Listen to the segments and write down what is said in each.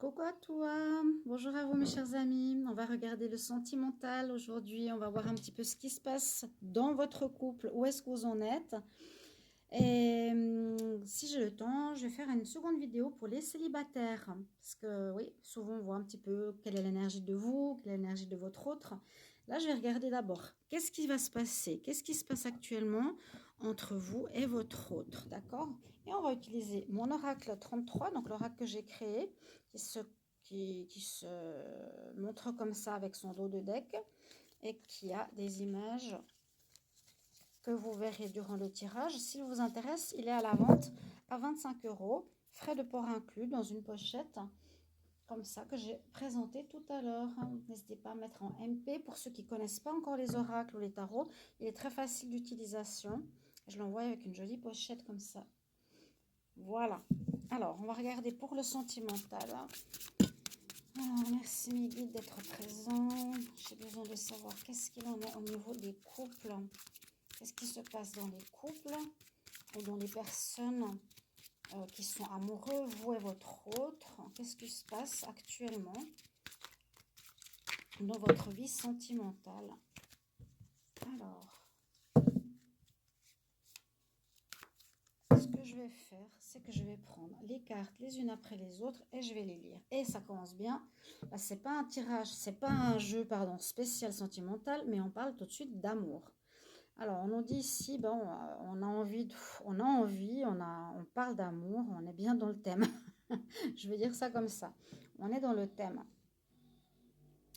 Coucou à toi, bonjour à vous mes chers amis. On va regarder le sentimental aujourd'hui. On va voir un petit peu ce qui se passe dans votre couple, où est-ce que vous en êtes. Et si j'ai le temps, je vais faire une seconde vidéo pour les célibataires. Parce que oui, souvent on voit un petit peu quelle est l'énergie de vous, quelle est l'énergie de votre autre. Là, je vais regarder d'abord qu'est-ce qui va se passer, qu'est-ce qui se passe actuellement entre vous et votre autre, d'accord? Et on va utiliser mon oracle 33, donc l'oracle que j'ai créé, qui se, qui se montre comme ça avec son dos de deck et qui a des images que vous verrez durant le tirage. S'il vous intéresse, il est à la vente à 25 €, frais de port inclus dans une pochette comme ça que j'ai présenté tout à l'heure. N'hésitez pas à mettre en MP. Pour ceux qui ne connaissent pas encore les oracles ou les tarots, il est très facile d'utilisation. Je l'envoie avec une jolie pochette comme ça. Voilà. Alors, on va regarder pour le sentimental. Alors, merci mes guides d'être présents. J'ai besoin de savoir qu'est-ce qu'il en est au niveau des couples. Qu'est-ce qui se passe dans les couples ou dans les personnes qui sont amoureux, vous et votre autre? Qu'est-ce qui se passe actuellement dans votre vie sentimentale? Alors, ce que je vais faire, c'est que je vais prendre les cartes les unes après les autres et je vais les lire. Et ça commence bien. Là, c'est pas un tirage, c'est pas un jeu, pardon, spécial sentimental, mais on parle tout de suite d'amour. Alors, on nous dit ici, ben, on a envie, on parle d'amour, on est bien dans le thème. Je vais dire ça comme ça. On est dans le thème.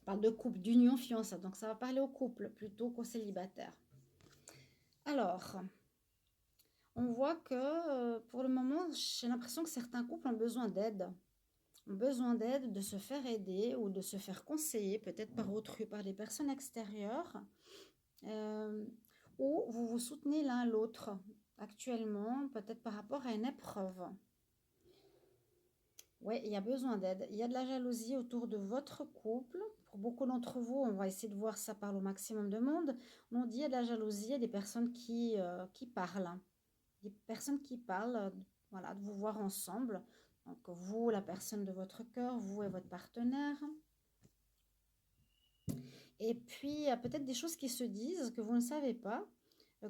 On parle de couple, d'union, fiançailles. Donc, ça va parler au couple plutôt qu'aux célibataires. Alors, on voit que pour le moment, j'ai l'impression que certains couples ont besoin d'aide. Ont besoin d'aide, de se faire aider ou de se faire conseiller, peut-être par autrui, par des personnes extérieures. Ou vous vous soutenez l'un l'autre actuellement, peut-être par rapport à une épreuve. Oui, il y a besoin d'aide. Il y a de la jalousie autour de votre couple. Pour beaucoup d'entre vous, on va essayer de voir ça par le maximum de monde. On dit il y a de la jalousie, il y a des personnes qui parlent. Des personnes qui parlent, voilà, de vous voir ensemble. Donc vous, la personne de votre cœur, vous et votre partenaire. Et puis, il y a peut-être des choses qui se disent que vous ne savez pas,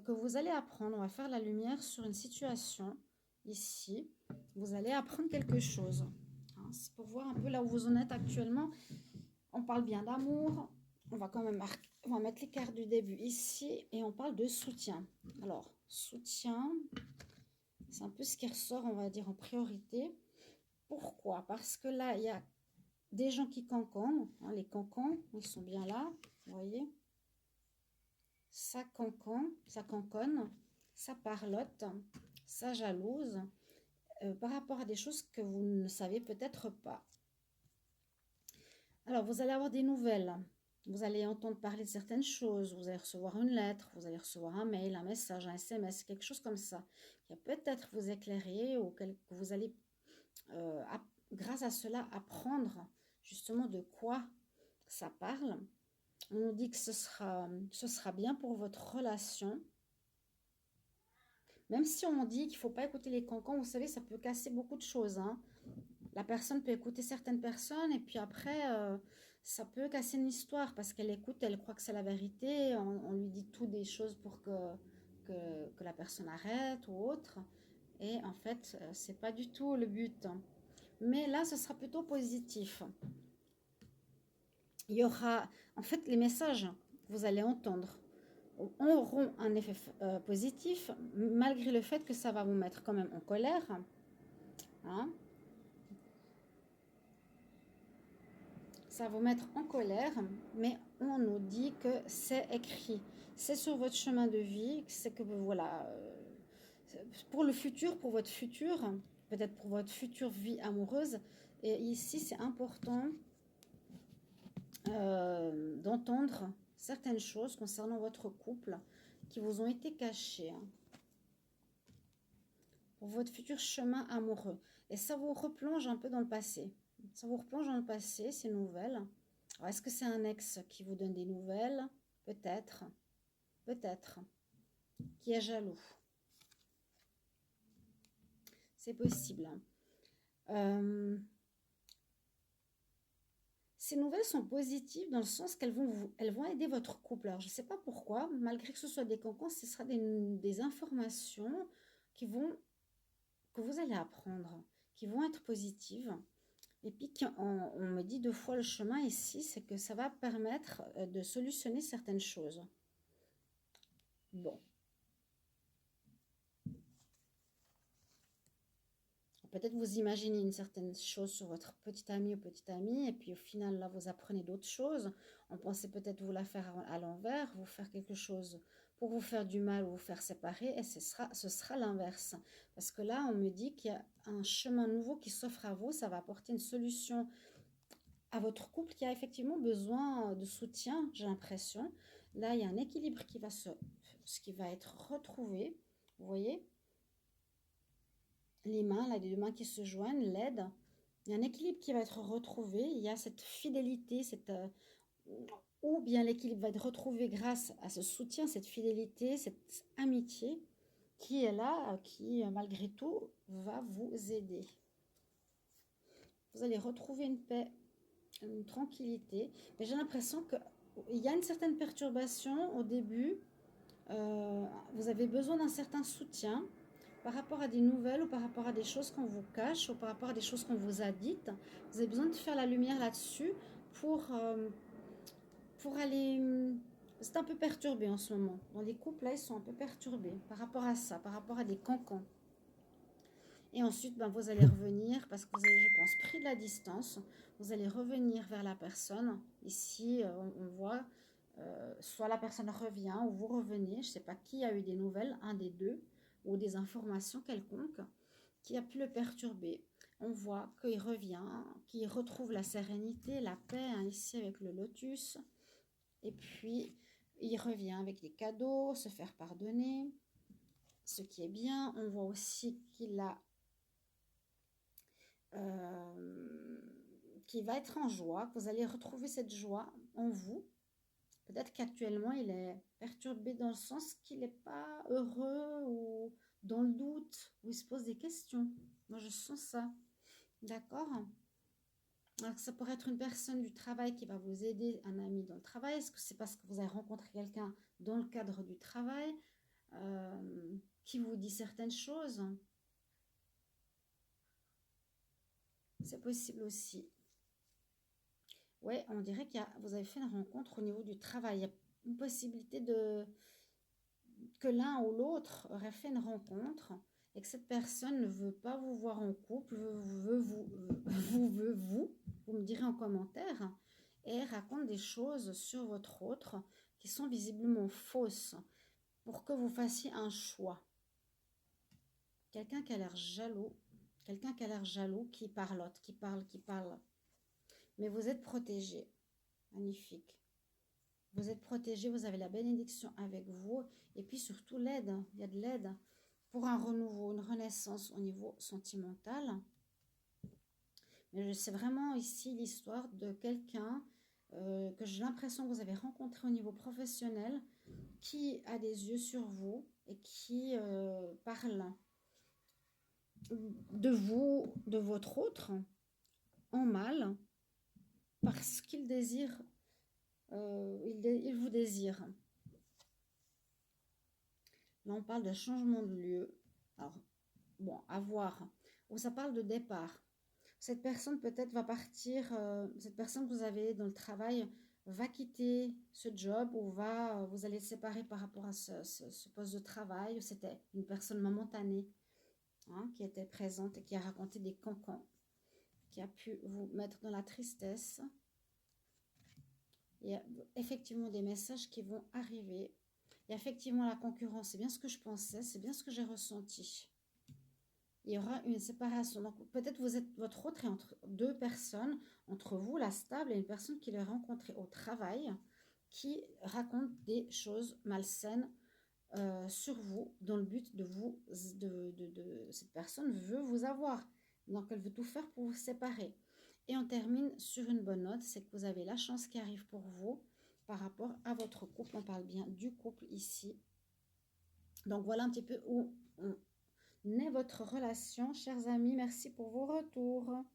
que vous allez apprendre. On va faire la lumière sur une situation ici. Vous allez apprendre quelque chose. Hein, c'est pour voir un peu là où vous en êtes actuellement. On parle bien d'amour. On va quand même on va mettre les cartes du début ici et on parle de soutien. Alors, soutien, c'est un peu ce qui ressort, on va dire, en priorité. Pourquoi? Parce que là, il y a des gens qui cancannent. Hein, les cancans, ils sont bien là, vous voyez. Ça canconne, ça parlote, ça jalouse par rapport à des choses que vous ne savez peut-être pas. Alors, vous allez avoir des nouvelles. Vous allez entendre parler de certaines choses. Vous allez recevoir une lettre, vous allez recevoir un mail, un message, un SMS, quelque chose comme ça, qui va peut-être vous éclairer ou que vous allez, grâce à cela, apprendre justement de quoi ça parle. On nous dit que ce sera bien pour votre relation. Même si on dit qu'il ne faut pas écouter les cancans, vous savez, ça peut casser beaucoup de choses. Hein. La personne peut écouter certaines personnes et puis après, ça peut casser une histoire parce qu'elle écoute, elle croit que c'est la vérité. On lui dit tout des choses pour que la personne arrête ou autre. Et en fait, ce n'est pas du tout le but. Mais là, ce sera plutôt positif. Il y aura, en fait, les messages que vous allez entendre auront un effet positif, malgré le fait que ça va vous mettre quand même en colère. Hein. Ça va vous mettre en colère, mais on nous dit que c'est écrit. C'est sur votre chemin de vie, c'est que voilà, pour le futur, pour votre futur, peut-être pour votre future vie amoureuse. Et ici, c'est important d'entendre certaines choses concernant votre couple qui vous ont été cachées. Hein, pour votre futur chemin amoureux. Et ça vous replonge un peu dans le passé. Ça vous replonge dans le passé, ces nouvelles. Est-ce que c'est un ex qui vous donne des nouvelles? Peut-être. Peut-être. Qui est jaloux. C'est possible. Ces nouvelles sont positives dans le sens elles vont aider votre couple. Alors, je ne sais pas pourquoi, malgré que ce soit des cancans, ce sera des informations qui vont, que vous allez apprendre, qui vont être positives. Et puis, on me dit 2 fois le chemin ici, c'est que ça va permettre de solutionner certaines choses. Bon. Peut-être vous imaginez une certaine chose sur votre petit ami ou petite amie, et puis au final, là, vous apprenez d'autres choses. On pensait peut-être vous la faire à l'envers, vous faire quelque chose pour vous faire du mal ou vous faire séparer, et ce sera l'inverse. Parce que là, on me dit qu'il y a un chemin nouveau qui s'offre à vous, ça va apporter une solution à votre couple qui a effectivement besoin de soutien, j'ai l'impression. Là, il y a un équilibre qui va être retrouvé, vous voyez, les mains, là, les 2 mains qui se joignent, l'aide. Il y a un équilibre qui va être retrouvé. Il y a cette fidélité, ou bien l'équilibre va être retrouvé grâce à ce soutien, cette fidélité, cette amitié qui est là, qui malgré tout va vous aider. Vous allez retrouver une paix, une tranquillité. Mais j'ai l'impression qu'il y a une certaine perturbation au début. Vous avez besoin d'un certain soutien par rapport à des nouvelles ou par rapport à des choses qu'on vous cache ou par rapport à des choses qu'on vous a dites. Vous avez besoin de faire la lumière là-dessus pour aller... C'est un peu perturbé en ce moment. Dans les couples, là, ils sont un peu perturbés par rapport à ça, par rapport à des cancans. Et ensuite, vous allez revenir, parce que vous avez, je pense, pris de la distance. Vous allez revenir vers la personne. Ici, on voit, soit la personne revient ou vous revenez. Je ne sais pas qui a eu des nouvelles, un des deux, ou des informations quelconques, qui a pu le perturber. On voit qu'il revient, qu'il retrouve la sérénité, la paix, hein, ici avec le lotus. Et puis, il revient avec des cadeaux, se faire pardonner, ce qui est bien. On voit aussi qu'il a... qui va être en joie, que vous allez retrouver cette joie en vous. Peut-être qu'actuellement, il est perturbé dans le sens qu'il n'est pas heureux ou dans le doute, ou il se pose des questions. Moi, je sens ça. D'accord? Alors, ça pourrait être une personne du travail qui va vous aider, un ami dans le travail. Est-ce que c'est parce que vous avez rencontré quelqu'un dans le cadre du travail qui vous dit certaines choses? C'est possible aussi. Ouais, on dirait vous avez fait une rencontre au niveau du travail. Il y a une possibilité que l'un ou l'autre aurait fait une rencontre et que cette personne ne veut pas vous voir en couple, vous me direz en commentaire, et raconte des choses sur votre autre qui sont visiblement fausses pour que vous fassiez un choix. Quelqu'un qui a l'air jaloux, qui parlote, qui parle. Mais vous êtes protégé. Magnifique. Vous êtes protégé, vous avez la bénédiction avec vous. Et puis surtout l'aide. Il y a de l'aide pour un renouveau, une renaissance au niveau sentimental. Mais c'est vraiment ici l'histoire de quelqu'un que j'ai l'impression que vous avez rencontré au niveau professionnel, qui a des yeux sur vous et qui parle de vous, de votre autre, en mal, parce qu'il désire, il vous désire. Là, on parle de changement de lieu. Alors, bon, à voir. Ou ça parle de départ. Cette personne peut-être va partir, cette personne que vous avez dans le travail va quitter ce job ou vous allez séparer par rapport à ce poste de travail. C'était une personne momentanée qui était présente et qui a raconté des cancans, qui a pu vous mettre dans la tristesse. Il y a effectivement des messages qui vont arriver. Il y a effectivement la concurrence. C'est bien ce que je pensais, c'est bien ce que j'ai ressenti. Il y aura une séparation. Donc peut-être votre autre est entre 2 personnes, entre vous, la stable, et une personne qui l'a rencontrée au travail, qui raconte des choses malsaines sur vous, dans le but cette personne veut vous avoir. Donc elle veut tout faire pour vous séparer. Et on termine sur une bonne note, c'est que vous avez la chance qui arrive pour vous par rapport à votre couple. On parle bien du couple ici. Donc voilà un petit peu où est votre relation, chers amis. Merci pour vos retours.